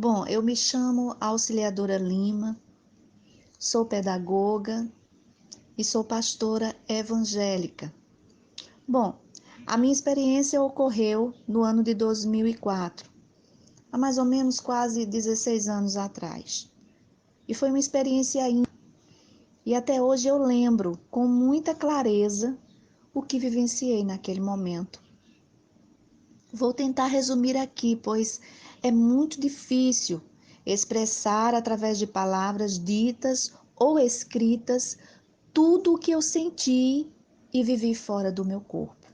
Bom, eu me chamo Auxiliadora Lima, sou pedagoga e sou pastora evangélica. Bom, a minha experiência ocorreu no ano de 2004, há mais ou menos quase 16 anos atrás. E foi uma experiência ímpar. E até hoje eu lembro com muita clareza o que vivenciei naquele momento. Vou tentar resumir aqui, pois é muito difícil expressar através de palavras ditas ou escritas tudo o que eu senti e vivi fora do meu corpo.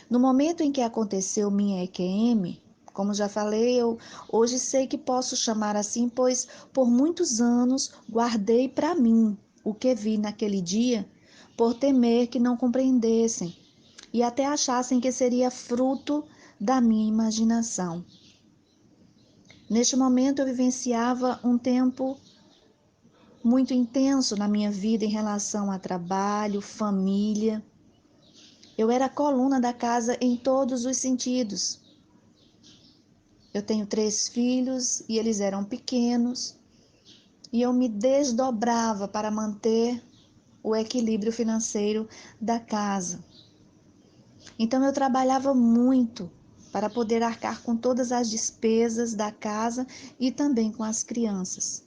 No momento em que aconteceu minha EQM, como já falei, eu hoje sei que posso chamar assim, pois por muitos anos guardei para mim o que vi naquele dia, por temer que não compreendessem e até achassem que seria fruto da minha imaginação. Neste momento eu vivenciava um tempo muito intenso na minha vida em relação a trabalho, família. Eu era a coluna da casa em todos os sentidos. Eu tenho 3 filhos e eles eram pequenos e eu me desdobrava para manter o equilíbrio financeiro da casa. Então eu trabalhava muito para poder arcar com todas as despesas da casa e também com as crianças.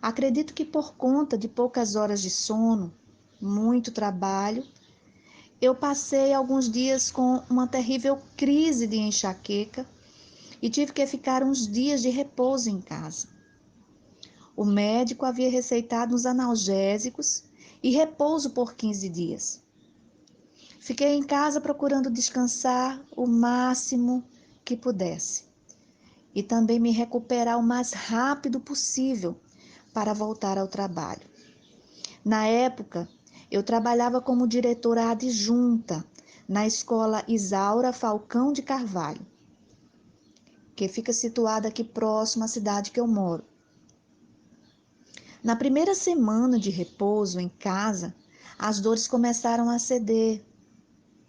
Acredito que por conta de poucas horas de sono, muito trabalho, eu passei alguns dias com uma terrível crise de enxaqueca e tive que ficar uns dias de repouso em casa. O médico havia receitado uns analgésicos e repouso por 15 dias. Fiquei em casa procurando descansar o máximo que pudesse e também me recuperar o mais rápido possível para voltar ao trabalho. Na época, eu trabalhava como diretora adjunta na escola Isaura Falcão de Carvalho, que fica situada aqui próximo à cidade que eu moro. Na primeira semana de repouso em casa, as dores começaram a ceder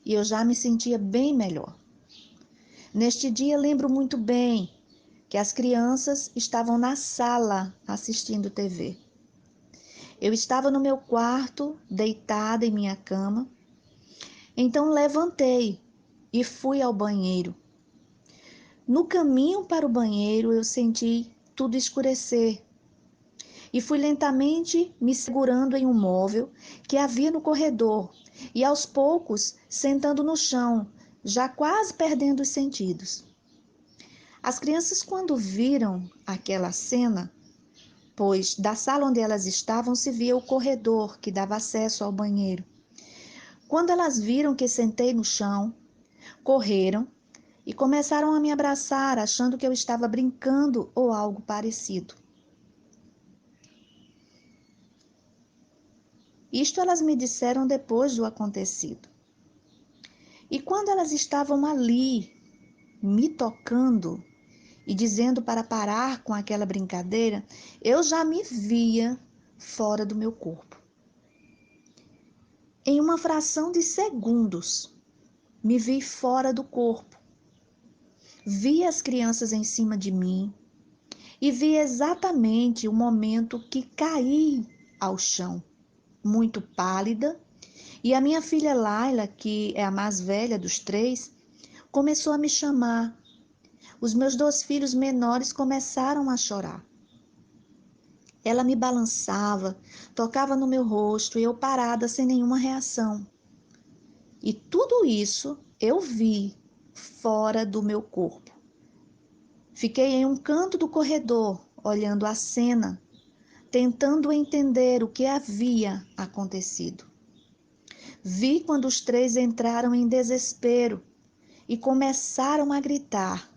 e eu já me sentia bem melhor. Neste dia, lembro muito bem que as crianças estavam na sala assistindo TV. Eu estava no meu quarto, deitada em minha cama. Então levantei e fui ao banheiro. No caminho para o banheiro, eu senti tudo escurecer e fui lentamente me segurando em um móvel que havia no corredor e aos poucos sentando no chão, já quase perdendo os sentidos. As crianças, quando viram aquela cena, pois da sala onde elas estavam se via o corredor que dava acesso ao banheiro. Quando elas viram que sentei no chão, correram e começaram a me abraçar, achando que eu estava brincando ou algo parecido. Isto elas me disseram depois do acontecido. E quando elas estavam ali, me tocando e dizendo para parar com aquela brincadeira, eu já me via fora do meu corpo. Em uma fração de segundos, me vi fora do corpo. Vi as crianças em cima de mim e vi exatamente o momento que caí ao chão, muito pálida, e a minha filha Laila, que é a mais velha dos 3, começou a me chamar. Os meus 2 filhos menores começaram a chorar. Ela me balançava, tocava no meu rosto e eu parada sem nenhuma reação. E tudo isso eu vi fora do meu corpo. Fiquei em um canto do corredor, olhando a cena, tentando entender o que havia acontecido. Vi quando os 3 entraram em desespero e começaram a gritar.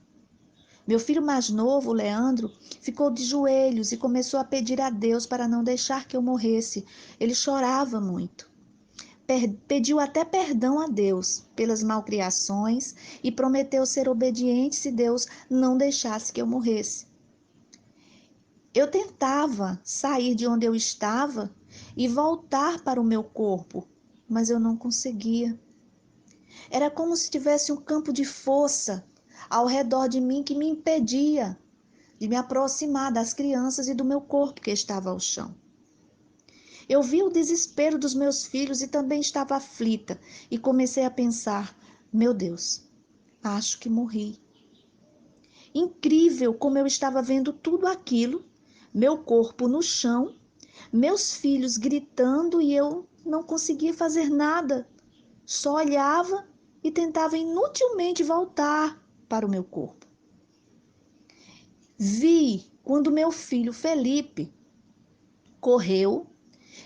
Meu filho mais novo, Leandro, ficou de joelhos e começou a pedir a Deus para não deixar que eu morresse. Ele chorava muito. Pediu até perdão a Deus pelas malcriações e prometeu ser obediente se Deus não deixasse que eu morresse. Eu tentava sair de onde eu estava e voltar para o meu corpo, mas eu não conseguia. Era como se tivesse um campo de força ao redor de mim que me impedia de me aproximar das crianças e do meu corpo que estava ao chão. Eu vi o desespero dos meus filhos e também estava aflita e comecei a pensar: meu Deus, acho que morri. Incrível como eu estava vendo tudo aquilo, meu corpo no chão, meus filhos gritando e eu não conseguia fazer nada. Só olhava e tentava inutilmente voltar para o meu corpo. Vi quando meu filho Felipe correu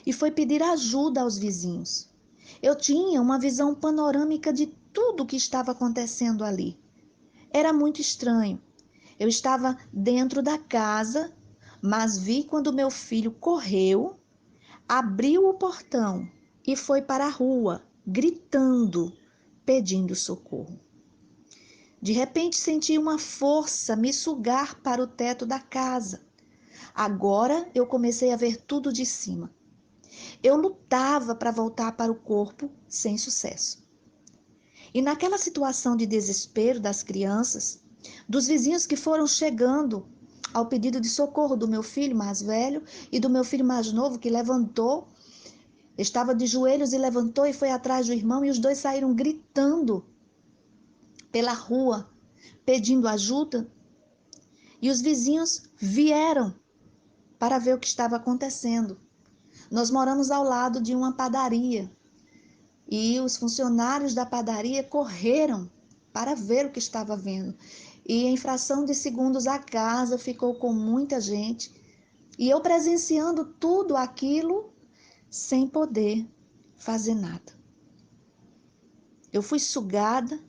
e foi pedir ajuda aos vizinhos. Eu tinha uma visão panorâmica de tudo o que estava acontecendo ali. Era muito estranho. Eu estava dentro da casa, mas vi quando meu filho correu, abriu o portão e foi para a rua, gritando, pedindo socorro. De repente senti uma força me sugar para o teto da casa. Agora eu comecei a ver tudo de cima. Eu lutava para voltar para o corpo sem sucesso. E naquela situação de desespero das crianças, dos vizinhos que foram chegando ao pedido de socorro do meu filho mais velho e do meu filho mais novo que levantou, estava de joelhos e levantou e foi atrás do irmão e os dois saíram gritando pela rua, pedindo ajuda. E os vizinhos vieram para ver o que estava acontecendo. Nós moramos ao lado de uma padaria e os funcionários da padaria correram para ver o que estava vendo. E em fração de segundos a casa ficou com muita gente e eu presenciando tudo aquilo sem poder fazer nada. Eu fui sugada,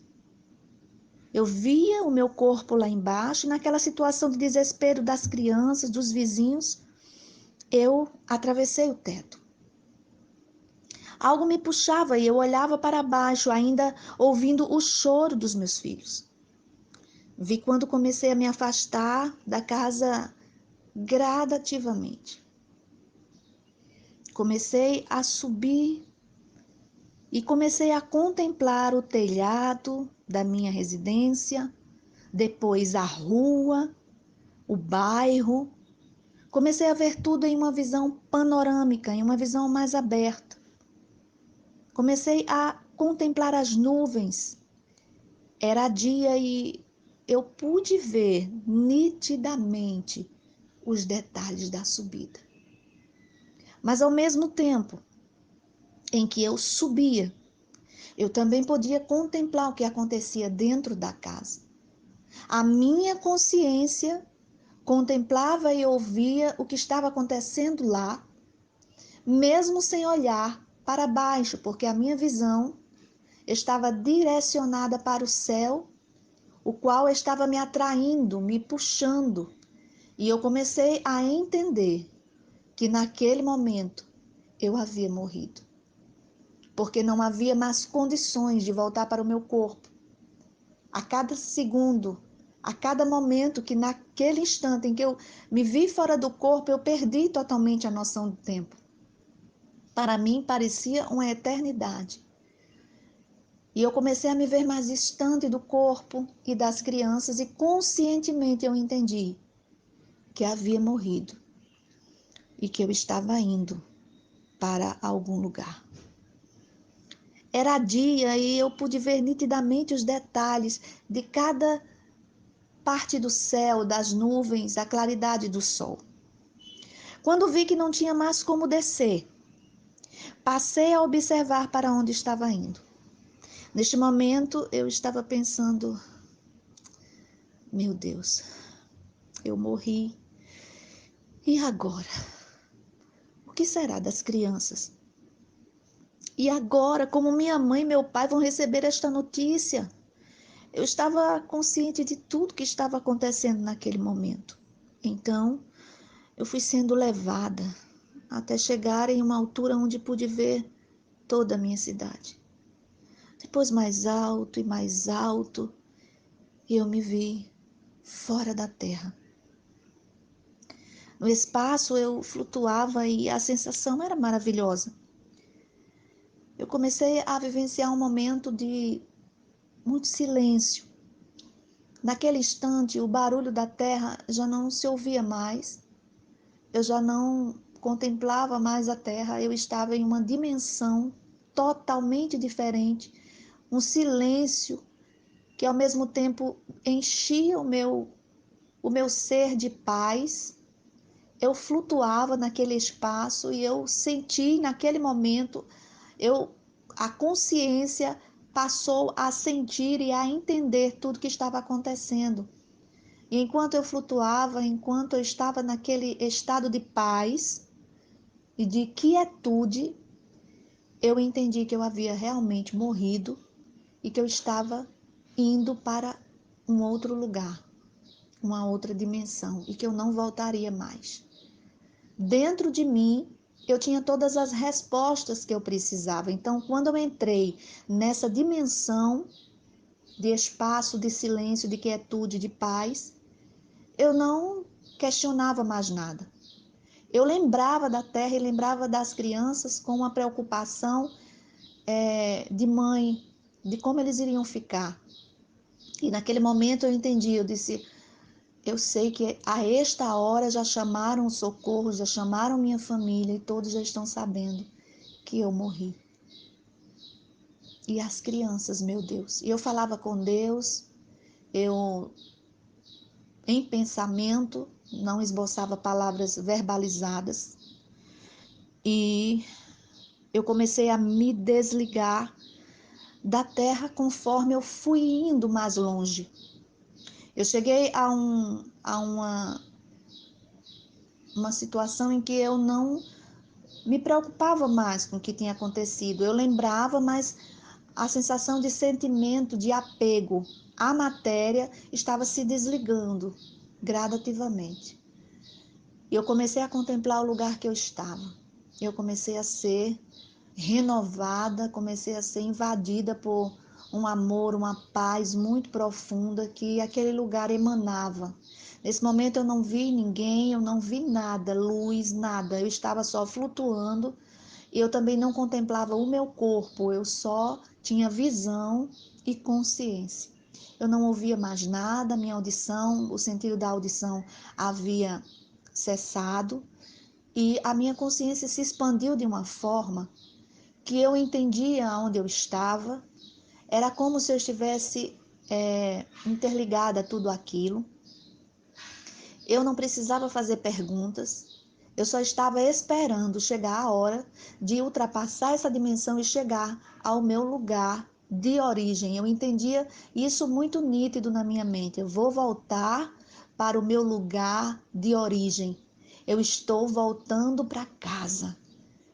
eu via o meu corpo lá embaixo, naquela situação de desespero das crianças, dos vizinhos, eu atravessei o teto. Algo me puxava e eu olhava para baixo, ainda ouvindo o choro dos meus filhos. Vi quando comecei a me afastar da casa gradativamente. Comecei a subir e comecei a contemplar o telhado da minha residência, depois a rua, o bairro. Comecei a ver tudo em uma visão panorâmica, em uma visão mais aberta. Comecei a contemplar as nuvens. Era dia e eu pude ver nitidamente os detalhes da subida. Mas ao mesmo tempo em que eu subia, eu também podia contemplar o que acontecia dentro da casa. A minha consciência contemplava e ouvia o que estava acontecendo lá, mesmo sem olhar para baixo, porque a minha visão estava direcionada para o céu, o qual estava me atraindo, me puxando. E eu comecei a entender que naquele momento eu havia morrido, porque não havia mais condições de voltar para o meu corpo. A cada segundo, a cada momento que naquele instante em que eu me vi fora do corpo, eu perdi totalmente a noção do tempo. Para mim parecia uma eternidade. E eu comecei a me ver mais distante do corpo e das crianças e conscientemente eu entendi que havia morrido e que eu estava indo para algum lugar. Era dia e eu pude ver nitidamente os detalhes de cada parte do céu, das nuvens, a claridade do sol. Quando vi que não tinha mais como descer, passei a observar para onde estava indo. Neste momento eu estava pensando: meu Deus, eu morri. E agora? O que será das crianças? E agora, como minha mãe e meu pai vão receber esta notícia? Eu estava consciente de tudo que estava acontecendo naquele momento. Então, eu fui sendo levada até chegar em uma altura onde pude ver toda a minha cidade. Depois mais alto e mais alto, e eu me vi fora da terra. No espaço eu flutuava e a sensação era maravilhosa. Eu comecei a vivenciar um momento de muito silêncio. Naquele instante, o barulho da terra já não se ouvia mais, eu já não contemplava mais a terra, eu estava em uma dimensão totalmente diferente, um silêncio que ao mesmo tempo enchia o meu ser de paz. Eu flutuava naquele espaço e eu senti naquele momento, a consciência passou a sentir e a entender tudo que estava acontecendo. E enquanto eu flutuava, enquanto eu estava naquele estado de paz e de quietude, eu entendi que eu havia realmente morrido e que eu estava indo para um outro lugar, uma outra dimensão e que eu não voltaria mais. Dentro de mim, eu tinha todas as respostas que eu precisava. Então, quando eu entrei nessa dimensão de espaço, de silêncio, de quietude, de paz, eu não questionava mais nada. Eu lembrava da terra e lembrava das crianças com uma preocupação de mãe, de como eles iriam ficar. E naquele momento eu entendi, eu disse, eu sei que a esta hora já chamaram o socorro, já chamaram minha família e todos já estão sabendo que eu morri. E as crianças, meu Deus. E eu falava com Deus, eu em pensamento, não esboçava palavras verbalizadas. E eu comecei a me desligar da terra conforme eu fui indo mais longe. Eu cheguei a uma situação em que eu não me preocupava mais com o que tinha acontecido. Eu lembrava, mas a sensação de sentimento, de apego à matéria estava se desligando gradativamente. E eu comecei a contemplar o lugar que eu estava. Eu comecei a ser renovada, comecei a ser invadida por um amor, uma paz muito profunda que aquele lugar emanava. Nesse momento eu não vi ninguém, eu não vi nada, luz, nada. Eu estava só flutuando e eu também não contemplava o meu corpo, eu só tinha visão e consciência. Eu não ouvia mais nada, minha audição, o sentido da audição havia cessado e a minha consciência se expandiu de uma forma que eu entendia onde eu estava, era como se eu estivesse interligada a tudo aquilo. Eu não precisava fazer perguntas, eu só estava esperando chegar a hora de ultrapassar essa dimensão e chegar ao meu lugar de origem. Eu entendia isso muito nítido na minha mente. Eu vou voltar para o meu lugar de origem. Eu estou voltando para casa.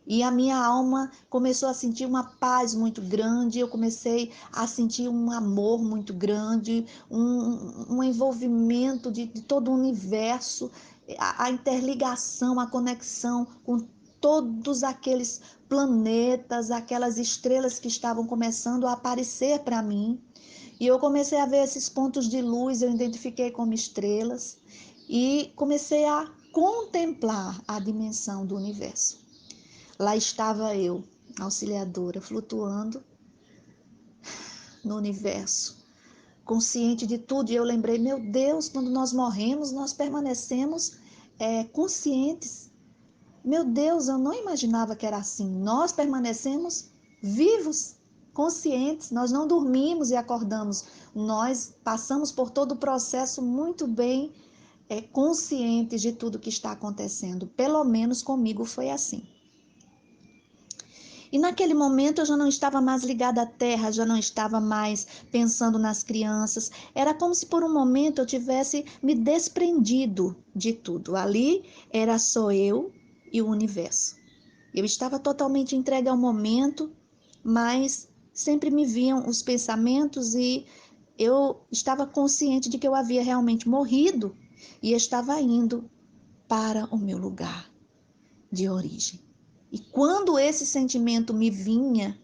E a minha alma começou a sentir uma paz muito grande, eu comecei a sentir um amor muito grande, um envolvimento de todo o universo, a interligação, a conexão com todos aqueles planetas, aquelas estrelas que estavam começando a aparecer para mim. E eu comecei a ver esses pontos de luz, eu identifiquei como estrelas e comecei a contemplar a dimensão do universo. Lá estava eu, auxiliadora, flutuando no universo, consciente de tudo. E eu lembrei, meu Deus, quando nós morremos, nós permanecemos conscientes. Meu Deus, eu não imaginava que era assim. Nós permanecemos vivos, conscientes. Nós não dormimos e acordamos. Nós passamos por todo o processo muito bem conscientes de tudo que está acontecendo. Pelo menos comigo foi assim. E naquele momento eu já não estava mais ligada à terra, já não estava mais pensando nas crianças. Era como se por um momento eu tivesse me desprendido de tudo. Ali era só eu e o universo. Eu estava totalmente entregue ao momento, mas sempre me vinham os pensamentos e eu estava consciente de que eu havia realmente morrido e estava indo para o meu lugar de origem. E quando esse sentimento me vinha,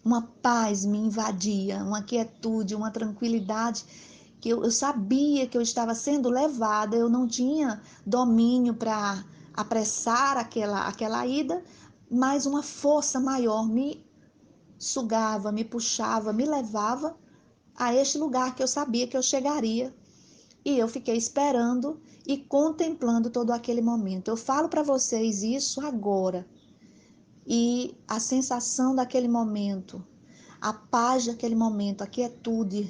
uma paz me invadia, uma quietude, uma tranquilidade, que eu sabia que eu estava sendo levada, eu não tinha domínio para apressar aquela ida, mas uma força maior me sugava, me puxava, me levava a este lugar que eu sabia que eu chegaria. E eu fiquei esperando e contemplando todo aquele momento. Eu falo para vocês isso agora. E a sensação daquele momento, a paz daquele momento, a quietude,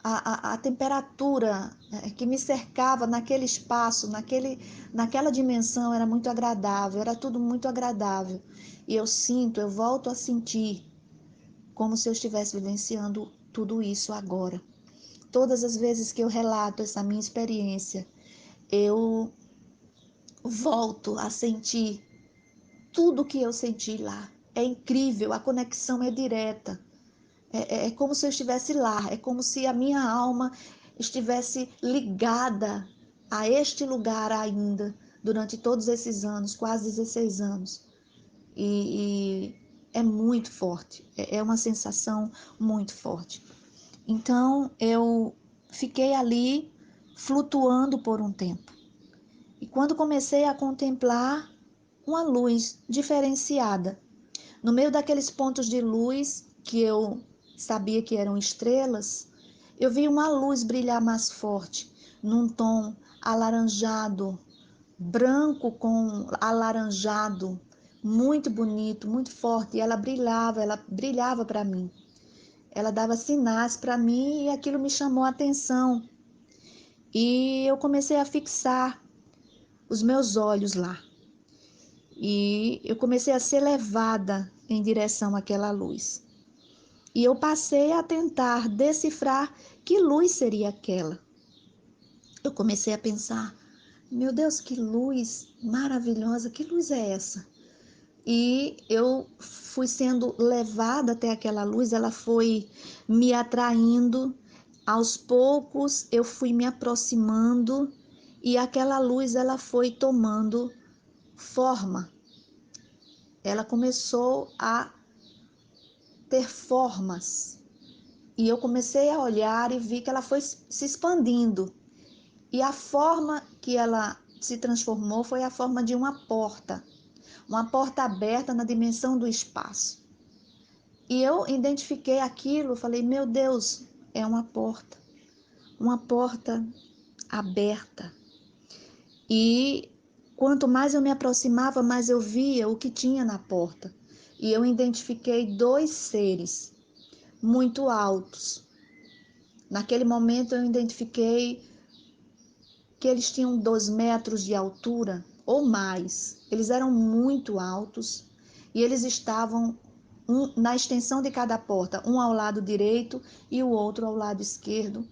a temperatura que me cercava naquele espaço, naquela dimensão era muito agradável, era tudo muito agradável. E eu volto a sentir como se eu estivesse vivenciando tudo isso agora. Todas as vezes que eu relato essa minha experiência, eu volto a sentir tudo que eu senti lá. É incrível, a conexão é direta. É como se eu estivesse lá, é como se a minha alma estivesse ligada a este lugar ainda, durante todos esses anos, quase 16 anos. E é muito forte, é uma sensação muito forte. Então, eu fiquei ali flutuando por um tempo. E quando comecei a contemplar uma luz diferenciada, no meio daqueles pontos de luz que eu sabia que eram estrelas, eu vi uma luz brilhar mais forte, num tom alaranjado, branco com alaranjado, muito bonito, muito forte. E ela brilhava para mim. Ela dava sinais para mim e aquilo me chamou a atenção. E eu comecei a fixar os meus olhos lá. E eu comecei a ser levada em direção àquela luz. E eu passei a tentar decifrar que luz seria aquela. Eu comecei a pensar, meu Deus, que luz maravilhosa, que luz é essa? E eu fui sendo levada até aquela luz, ela foi me atraindo. Aos poucos eu fui me aproximando e aquela luz ela foi tomando forma. Ela começou a ter formas. E eu comecei a olhar e vi que ela foi se expandindo. E a forma que ela se transformou foi a forma de uma porta aberta na dimensão do espaço. E eu identifiquei aquilo, falei, meu Deus, é uma porta aberta. E quanto mais eu me aproximava, mais eu via o que tinha na porta. E eu identifiquei dois seres muito altos. Naquele momento eu identifiquei que eles tinham 2 metros de altura ou mais. Eles eram muito altos e eles estavam na extensão de cada porta, um ao lado direito e o outro ao lado esquerdo,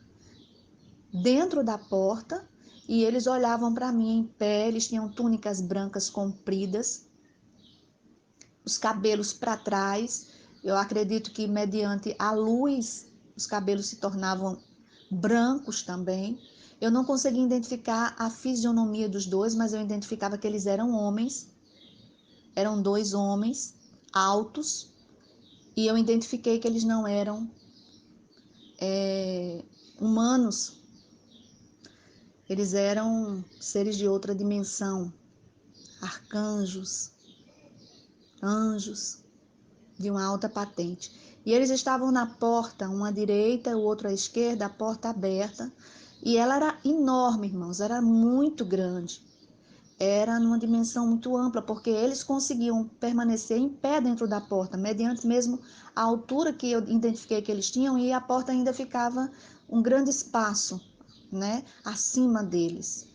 dentro da porta, e eles olhavam para mim em pé. Eles tinham túnicas brancas compridas, os cabelos para trás. Eu acredito que mediante a luz os cabelos se tornavam brancos também. Eu não conseguia identificar a fisionomia dos dois, mas eu identificava que eles eram homens. Eram 2 homens altos e eu identifiquei que eles não eram humanos. Eles eram seres de outra dimensão, arcanjos, anjos de uma alta patente. E eles estavam na porta, um à direita, o outro à esquerda, a porta aberta. E ela era enorme, irmãos, era muito grande. Era numa dimensão muito ampla, porque eles conseguiam permanecer em pé dentro da porta, mediante mesmo a altura que eu identifiquei que eles tinham, e a porta ainda ficava um grande espaço, né, acima deles.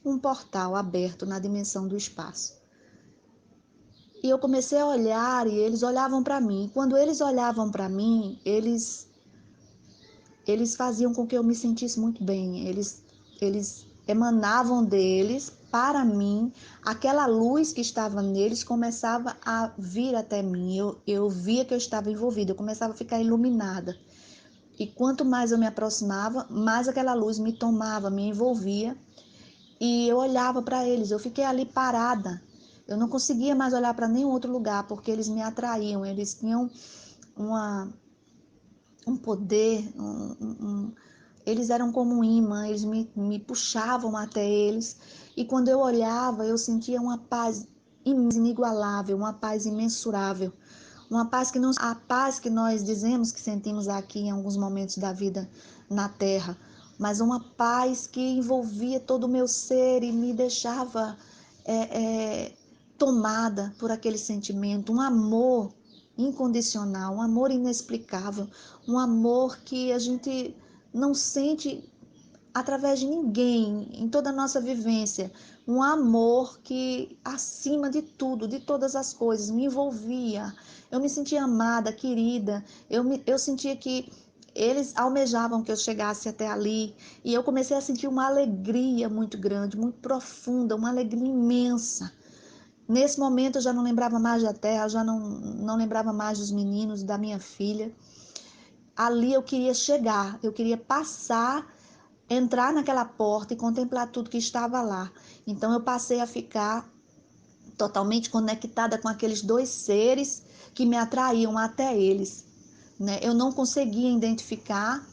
Um portal aberto na dimensão do espaço. E eu comecei a olhar e eles olhavam para mim. E quando eles olhavam para mim, eles faziam com que eu me sentisse muito bem. Eles emanavam deles para mim. Aquela luz que estava neles começava a vir até mim. Eu via que eu estava envolvida, eu começava a ficar iluminada. E quanto mais eu me aproximava, mais aquela luz me tomava, me envolvia. E eu olhava para eles, eu fiquei ali parada. Eu não conseguia mais olhar para nenhum outro lugar, porque eles me atraíam. Eles tinham um poder, eles eram como um imã, eles me puxavam até eles. E quando eu olhava, eu sentia uma paz inigualável, uma paz imensurável, uma paz que não a paz que nós dizemos que sentimos aqui em alguns momentos da vida na terra, mas uma paz que envolvia todo o meu ser e me deixava tomada por aquele sentimento, um amor incondicional, um amor inexplicável, um amor que a gente não sente através de ninguém, em toda a nossa vivência, um amor que acima de tudo, de todas as coisas, me envolvia. Eu me sentia amada, querida, eu sentia que eles almejavam que eu chegasse até ali, e eu comecei a sentir uma alegria muito grande, muito profunda, uma alegria imensa. Nesse momento eu já não lembrava mais da terra, já não lembrava mais dos meninos, da minha filha. Ali eu queria chegar, eu queria passar, entrar naquela porta e contemplar tudo que estava lá. Então eu passei a ficar totalmente conectada com aqueles dois seres que me atraíam até eles, né? Eu não conseguia identificar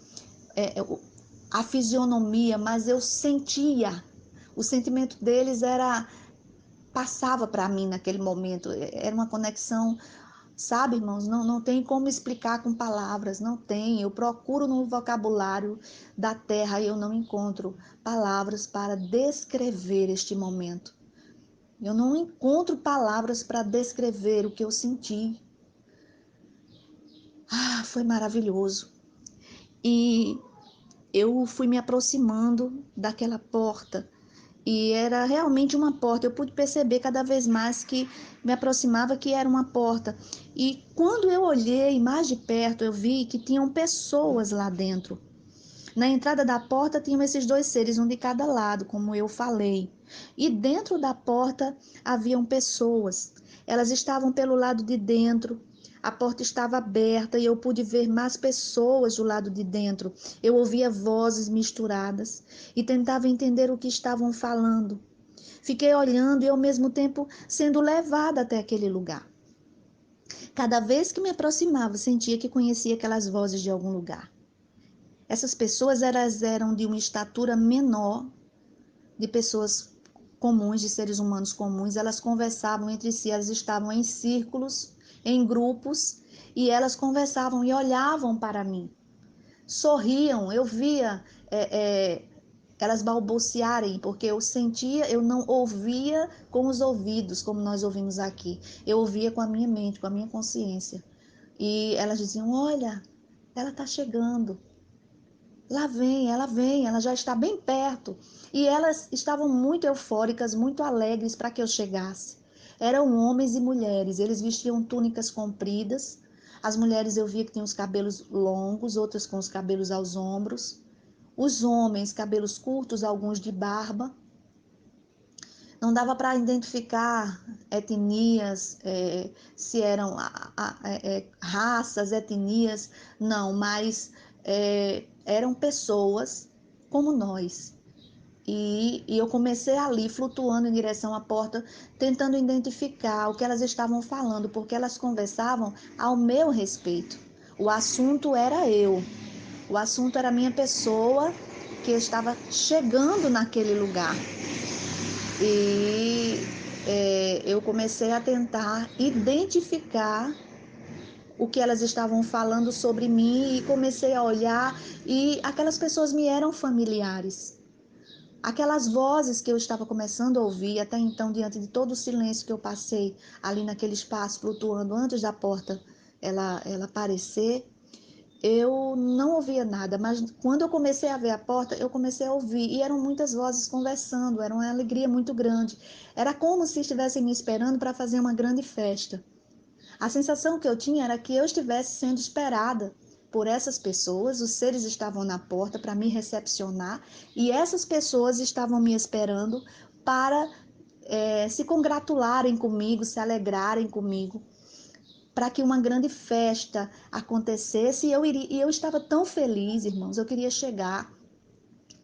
a fisionomia, mas eu sentia. O sentimento deles passava para mim naquele momento. Era uma conexão. Sabe, irmãos, não tem como explicar com palavras, não tem. Eu procuro no vocabulário da terra e eu não encontro palavras para descrever este momento. Eu não encontro palavras para descrever o que eu senti. Foi maravilhoso. E eu fui me aproximando daquela porta. E era realmente uma porta. Eu pude perceber cada vez mais que me aproximava que era uma porta. E quando eu olhei mais de perto, eu vi que tinham pessoas lá dentro. Na entrada da porta tinham esses dois seres, um de cada lado, como eu falei. E dentro da porta haviam pessoas. Elas estavam pelo lado de dentro. A porta estava aberta e eu pude ver mais pessoas do lado de dentro. Eu ouvia vozes misturadas e tentava entender o que estavam falando. Fiquei olhando e ao mesmo tempo sendo levada até aquele lugar. Cada vez que me aproximava, sentia que conhecia aquelas vozes de algum lugar. Essas pessoas eram de uma estatura menor, de pessoas comuns, de seres humanos comuns. Elas conversavam entre si, elas estavam em círculos, em grupos, e elas conversavam e olhavam para mim. Sorriam, eu via elas balbuciarem, porque eu sentia, eu não ouvia com os ouvidos, como nós ouvimos aqui. Eu ouvia com a minha mente, com a minha consciência. E elas diziam, olha, ela está chegando. Lá vem, ela já está bem perto. E elas estavam muito eufóricas, muito alegres para que eu chegasse. Eram homens e mulheres, eles vestiam túnicas compridas. As mulheres eu via que tinham os cabelos longos, outras com os cabelos aos ombros. Os homens, cabelos curtos, alguns de barba. Não dava para identificar etnias, se eram raças, etnias, não, mas eram pessoas como nós. E eu comecei ali, flutuando em direção à porta, tentando identificar o que elas estavam falando, porque elas conversavam ao meu respeito. O assunto era eu, o assunto era a minha pessoa que estava chegando naquele lugar. E eu comecei a tentar identificar o que elas estavam falando sobre mim e comecei a olhar e aquelas pessoas me eram familiares. Aquelas vozes que eu estava começando a ouvir até então, diante de todo o silêncio que eu passei ali naquele espaço flutuando antes da porta ela aparecer, eu não ouvia nada, mas quando eu comecei a ver a porta, eu comecei a ouvir, e eram muitas vozes conversando, era uma alegria muito grande. Era como se estivessem me esperando para fazer uma grande festa. A sensação que eu tinha era que eu estivesse sendo esperada por essas pessoas, os seres estavam na porta para me recepcionar, e essas pessoas estavam me esperando para se congratularem comigo, se alegrarem comigo, para que uma grande festa acontecesse e eu estava tão feliz, irmãos, eu queria chegar,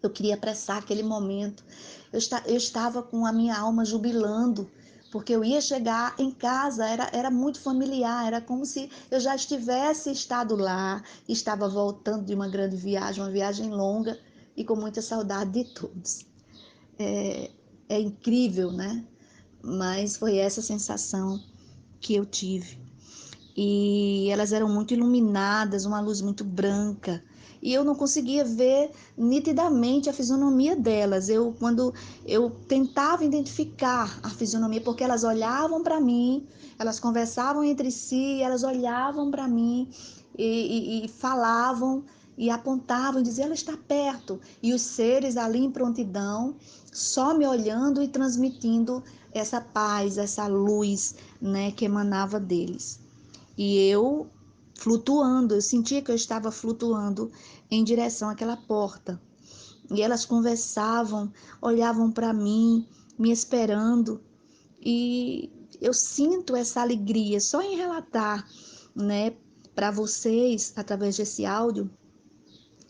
eu queria apressar aquele momento, eu estava com a minha alma jubilando, porque eu ia chegar em casa, era muito familiar, era como se eu já estivesse estado lá, estava voltando de uma grande viagem, uma viagem longa e com muita saudade de todos. É incrível, né? Mas foi essa sensação que eu tive. e elas eram muito iluminadas, uma luz muito branca. E eu não conseguia ver nitidamente a fisionomia delas. Quando eu tentava identificar a fisionomia, porque elas olhavam para mim, elas conversavam entre si, elas olhavam para mim e falavam e apontavam e diziam: ela está perto. E os seres ali em prontidão, só me olhando e transmitindo essa paz, essa luz, né, que emanava deles. E eu flutuando, eu sentia que eu estava flutuando em direção àquela porta. E elas conversavam, olhavam para mim, me esperando. E eu sinto essa alegria só em relatar, né, para vocês, através desse áudio,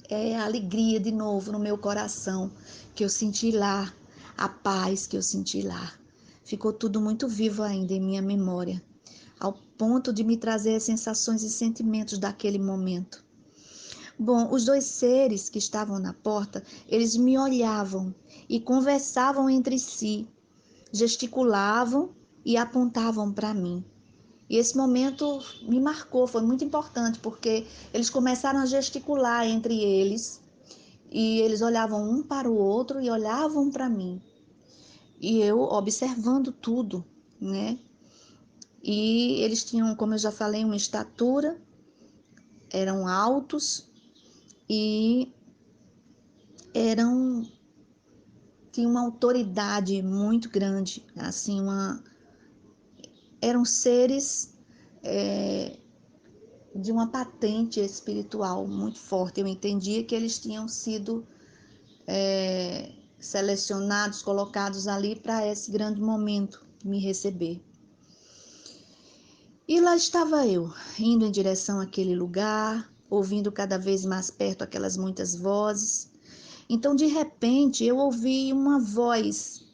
é a alegria de novo no meu coração que eu senti lá, a paz que eu senti lá. Ficou tudo muito vivo ainda em minha memória, ao ponto de me trazer as sensações e sentimentos daquele momento. Bom, os dois seres que estavam na porta, eles me olhavam e conversavam entre si, gesticulavam e apontavam para mim. E esse momento me marcou, foi muito importante, porque eles começaram a gesticular entre eles, e eles olhavam um para o outro e olhavam para mim. E eu observando tudo, né? E eles tinham, como eu já falei, uma estatura, eram altos e tinham uma autoridade muito grande, assim, eram seres de uma patente espiritual muito forte. Eu entendia que eles tinham sido selecionados, colocados ali para esse grande momento de me receber. E lá estava eu, indo em direção àquele lugar, ouvindo cada vez mais perto aquelas muitas vozes. Então, de repente, eu ouvi uma voz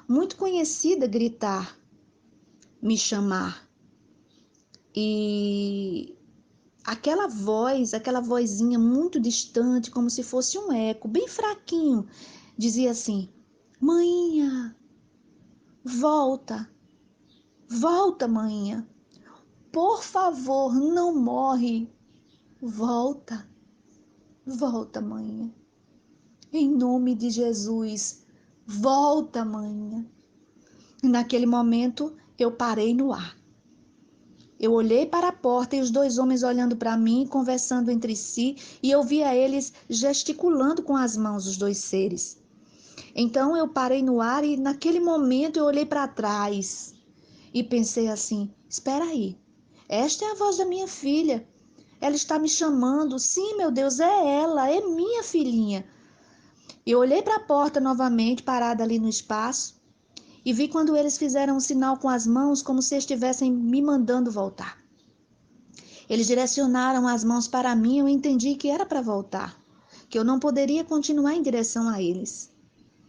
muito conhecida gritar, me chamar. E aquela vozinha muito distante, como se fosse um eco, bem fraquinho, dizia assim: Mainha, volta, volta, mainha. Por favor, não morre. Volta, volta, mainha. Em nome de Jesus, volta, mainha. E naquele momento, eu parei no ar. Eu olhei para a porta e os dois homens olhando para mim, conversando entre si, e eu via eles gesticulando com as mãos, os dois seres. Então eu parei no ar e naquele momento eu olhei para trás e pensei assim: espera aí, esta é a voz da minha filha. Ela está me chamando. Sim, meu Deus, é ela, é minha filhinha. Eu olhei para a porta novamente, parada ali no espaço, e vi quando eles fizeram um sinal com as mãos, como se estivessem me mandando voltar. Eles direcionaram as mãos para mim, eu entendi que era para voltar, que eu não poderia continuar em direção a eles.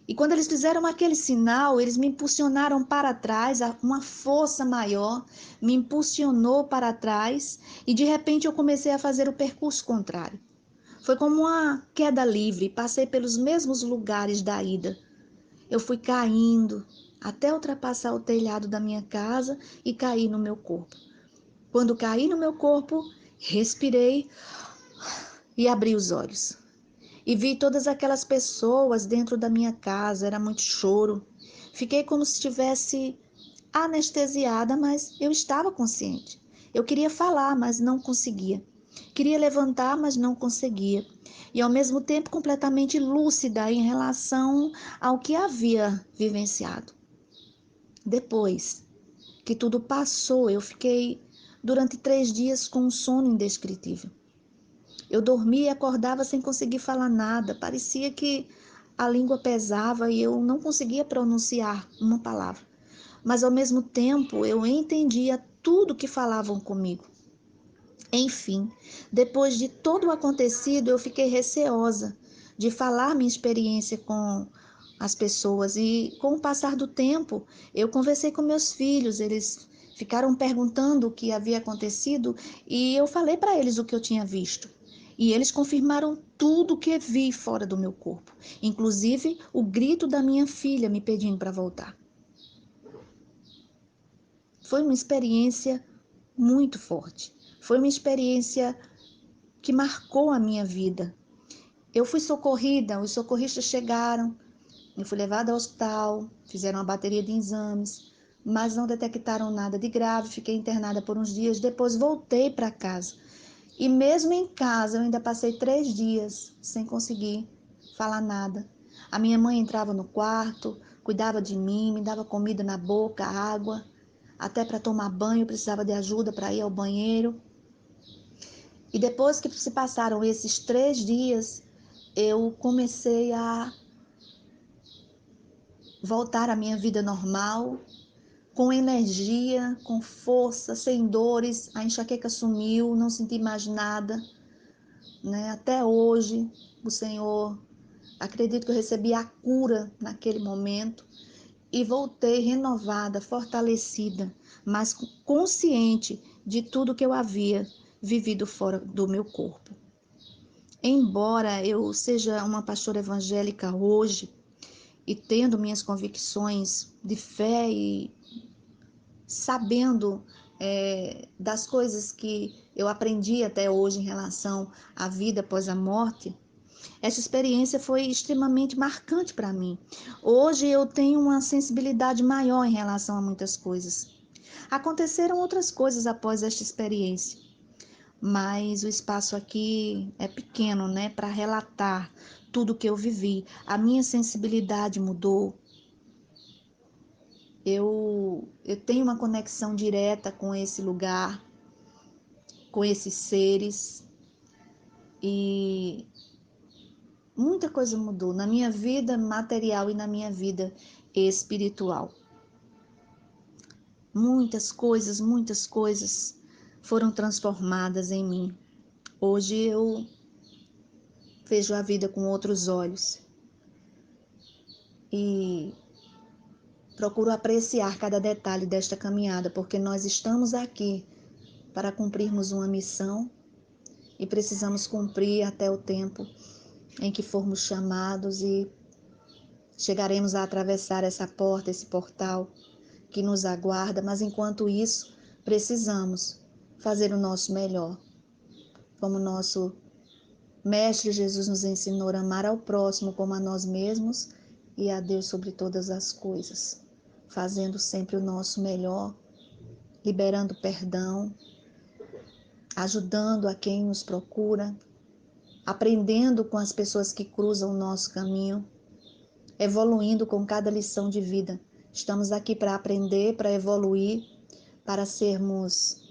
E quando eles fizeram aquele sinal, eles me impulsionaram para trás, uma força maior me impulsionou para trás e de repente eu comecei a fazer o percurso contrário. Foi como uma queda livre, passei pelos mesmos lugares da ida. Eu fui caindo até ultrapassar o telhado da minha casa e cair no meu corpo. Quando caí no meu corpo, respirei e abri os olhos. E vi todas aquelas pessoas dentro da minha casa, era muito choro. Fiquei como se estivesse anestesiada, mas eu estava consciente. Eu queria falar, mas não conseguia. Queria levantar, mas não conseguia. E ao mesmo tempo completamente lúcida em relação ao que havia vivenciado. Depois que tudo passou, eu fiquei durante 3 dias com um sono indescritível. Eu dormia e acordava sem conseguir falar nada. Parecia que a língua pesava e eu não conseguia pronunciar uma palavra. Mas ao mesmo tempo eu entendia tudo que falavam comigo. Enfim, depois de todo o acontecido, eu fiquei receosa de falar minha experiência com as pessoas. E com o passar do tempo, eu conversei com meus filhos, eles ficaram perguntando o que havia acontecido e eu falei para eles o que eu tinha visto. E eles confirmaram tudo o que vi fora do meu corpo, inclusive o grito da minha filha me pedindo para voltar. Foi uma experiência muito forte. Foi uma experiência que marcou a minha vida. Eu fui socorrida, os socorristas chegaram, eu fui levada ao hospital, fizeram uma bateria de exames, mas não detectaram nada de grave, fiquei internada por uns dias, depois voltei para casa. E mesmo em casa, eu ainda passei 3 dias sem conseguir falar nada. A minha mãe entrava no quarto, cuidava de mim, me dava comida na boca, água, até para tomar banho eu precisava de ajuda para ir ao banheiro. E depois que se passaram esses 3 dias, eu comecei a voltar à minha vida normal, com energia, com força, sem dores. A enxaqueca sumiu, não senti mais nada, né? Até hoje, o Senhor, acredito que eu recebi a cura naquele momento e voltei renovada, fortalecida, mas consciente de tudo que eu havia vivido fora do meu corpo. Embora eu seja uma pastora evangélica hoje e tendo minhas convicções de fé e sabendo das coisas que eu aprendi até hoje em relação à vida após a morte, essa experiência foi extremamente marcante para mim. Hoje eu tenho uma sensibilidade maior em relação a muitas coisas. Aconteceram outras coisas após esta experiência, mas o espaço aqui é pequeno, né, para relatar tudo que eu vivi. A minha sensibilidade mudou. Eu tenho uma conexão direta com esse lugar, com esses seres, e muita coisa mudou na minha vida material e na minha vida espiritual. Muitas coisas foram transformadas em mim. Hoje eu vejo a vida com outros olhos e procuro apreciar cada detalhe desta caminhada, porque nós estamos aqui para cumprirmos uma missão e precisamos cumprir até o tempo em que formos chamados e chegaremos a atravessar essa porta, esse portal que nos aguarda, mas enquanto isso, precisamos fazer o nosso melhor. Como nosso Mestre Jesus nos ensinou a amar ao próximo como a nós mesmos e a Deus sobre todas as coisas, fazendo sempre o nosso melhor, liberando perdão, ajudando a quem nos procura, aprendendo com as pessoas que cruzam o nosso caminho, evoluindo com cada lição de vida. Estamos aqui para aprender, para evoluir, para sermos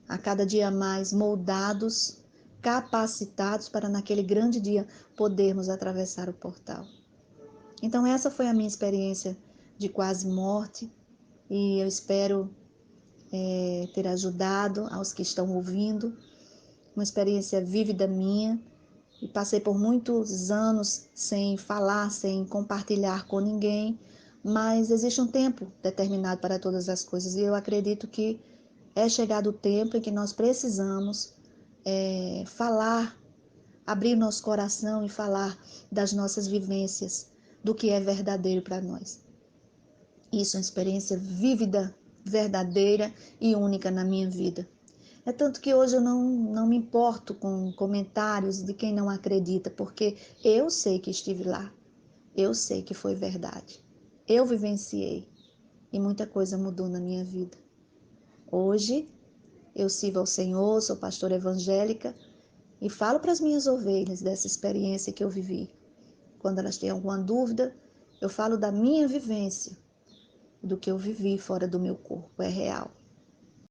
a cada dia mais moldados, capacitados para naquele grande dia podermos atravessar o portal. Então essa foi a minha experiência de quase morte e eu espero ter ajudado aos que estão ouvindo, uma experiência vívida minha, e passei por muitos anos sem falar, sem compartilhar com ninguém, mas existe um tempo determinado para todas as coisas e eu acredito que é chegado o tempo em que nós precisamos falar, abrir nosso coração e falar das nossas vivências, do que é verdadeiro para nós. Isso é uma experiência vívida, verdadeira e única na minha vida. É tanto que hoje eu não me importo com comentários de quem não acredita, porque eu sei que estive lá, eu sei que foi verdade. Eu vivenciei e muita coisa mudou na minha vida. Hoje eu sirvo ao Senhor, sou pastora evangélica e falo para as minhas ovelhas dessa experiência que eu vivi. Quando elas têm alguma dúvida, eu falo da minha vivência, do que eu vivi fora do meu corpo, é real.